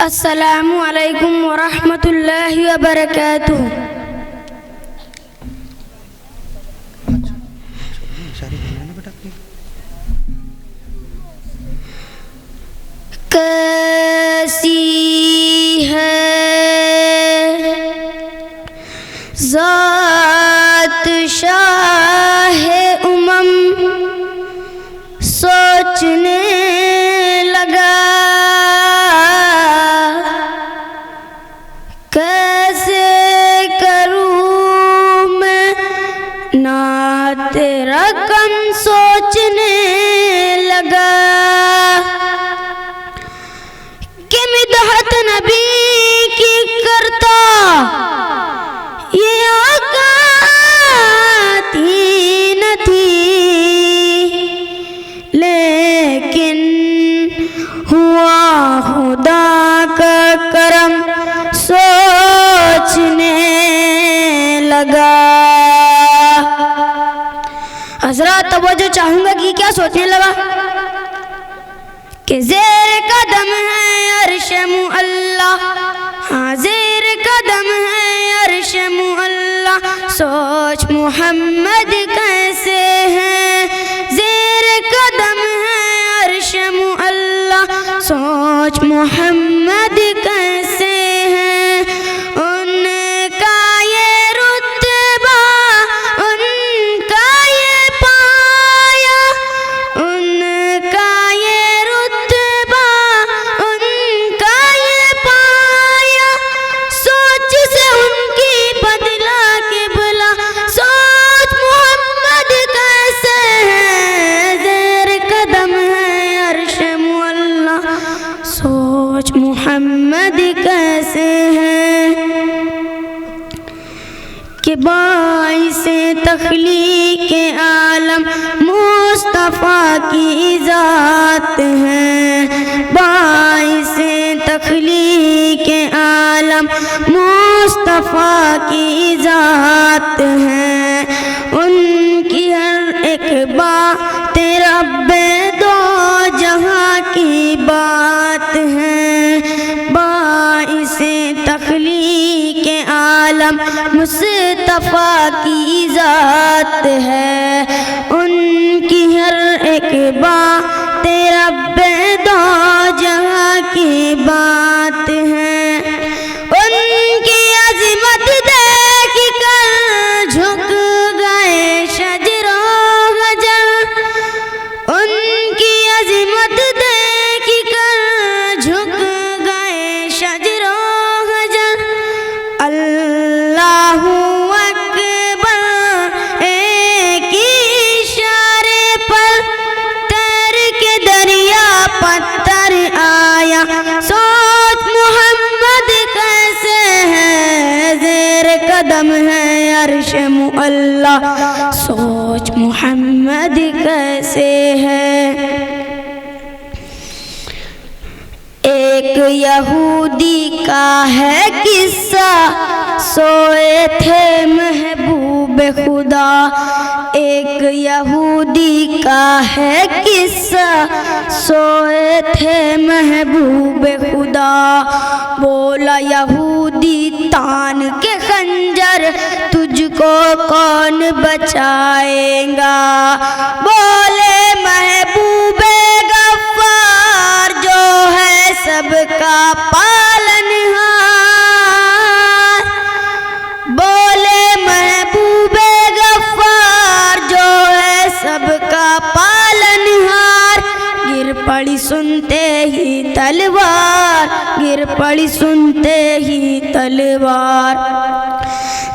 अस्सलामु अलैकुम वरहमतुल्लाहि वबरकातुहू। कैसी है ज़ात शाहे उमम, सोचने लगा कैसे करूँ मैं नाते रकम, सोचने लगा कि मिदहत नबी की करता ये औकात ही न थी, लेकिन हुआ खुदा का करम, सोचने लगा। हज़रात तवज्जो चाहूँगा कि क्या सोचने लगा कि ज़ेर कदम है अर्श मुअल्ला, हाँ ज़ेर कदम है अर्श मुअल्ला, सोच मोहम्मद कैसे हैं। ज़ेर कदम है अर्श मुअल्ला, सोच मोहम्मद कैसे हैं। उनका ये रुतबा, उनका ये पाया, उनका ये रुतबा, उनका ये पाया, सोच से उनकी बदला क़िबला, सोच मोहम्मद कैसे हैं। ज़ेर कदम है अर्श मुअल्ला, सोच मोहम्मद कैसे हैं। कि बाइसे तख्लीक़ आलम मुस्तफ़ा की ज़ात है, बाइसे तख्लीक़ आलम मुस्तफ़ा की ज़ात है। उनकी हर एक बात रब्बे दो जहाँ की बात है, बाइसे तख्लीक़ आलम मुस्तफ़ा की ज़ात है। उनकी हर एक बात रब्बे दो जहाँ की बात है। उनकी अज़मत देख कर झुक गए शजरो गजर, उनकी अज़मत देख कर झुक गए शजरो गजर। अल्लाहू अकबर एक इशारे पर तैर के दरिया पत्थर आया, सोच मोहम्मद कैसे है। ज़ेर कदम है अर्श मुअल्ला, सोच मोहम्मद कैसे है। एक यहूदी का है किस्सा, सोए थे महबूब खुदा। एक यहूदी का है किस्सा, सोए थे महबूब खुदा। बोला यहूदी तान के खंजर, तुझको कौन बचाएगा। बोले महबूबे गफ्फार जो है सबका पालनहार। बोले महबूबे गफ्फार जो है सबका पालनहार। गिर पड़ी सुनते ही तलवार, गिर पड़ी सुनते ही तलवार।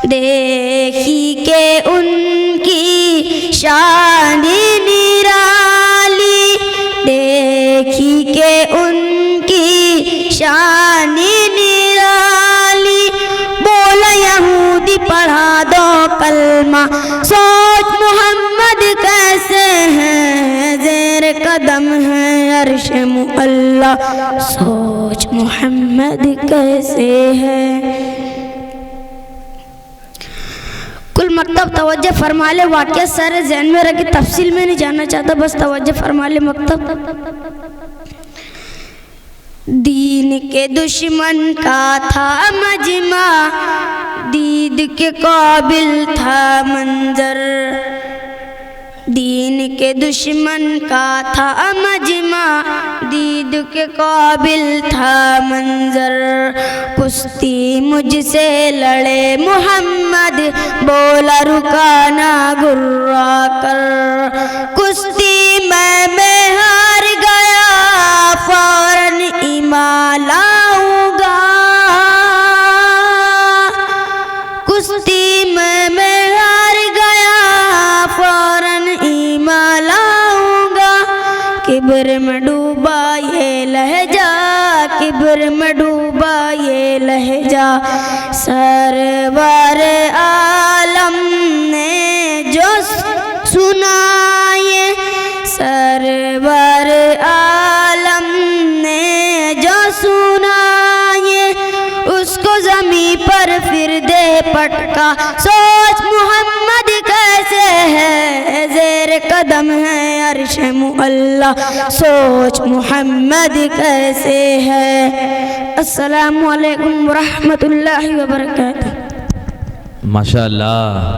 देखी के उनकी शान निराली, देखी के उनकी शान निराली। बोला यहूदी पढ़ा दो कलमा, सोच मोहम्मद कैसे हैं। ज़ेर कदम है अर्श मुअल्ला, सोच मोहम्मद कैसे है। कुल मकतब तवज्जो फरमा ले, वाक़या सारे ज़हन में रखे, तफसील में नहीं जानना चाहता, बस तवज्जो फरमा ले मकतब। दीन के दुश्मन का था मजमा, दीद के काबिल था मंजर। दीन के दुश्मन का था मजमा, दीद के काबिल था मंजर। कुश्ती मुझसे लड़े मोहम्मद, बोला रुकाना गुर्रा कर। कुश्ती मैं हार गया, फौरन ईमान लाऊंगा। कुश्ती मैं हार गया, फौरन ईमान लाऊंगा। किब्र में डूबा ये लहजा, किब्र में डूबा ये लहजा। सरवर आलम ने जो सुनाए, सरवर आलम ने जो सुनाए, उसको जमी पर फिर दे पटका। सोच मोहम्मद कैसे है, ज़ेर कदम है अर्श मुअल्ला। सोच मोहम्मद कैसे है। अस्सलामु अलैकुम व रहमतुल्लाहि व बरकातुहू। माशाअल्लाह।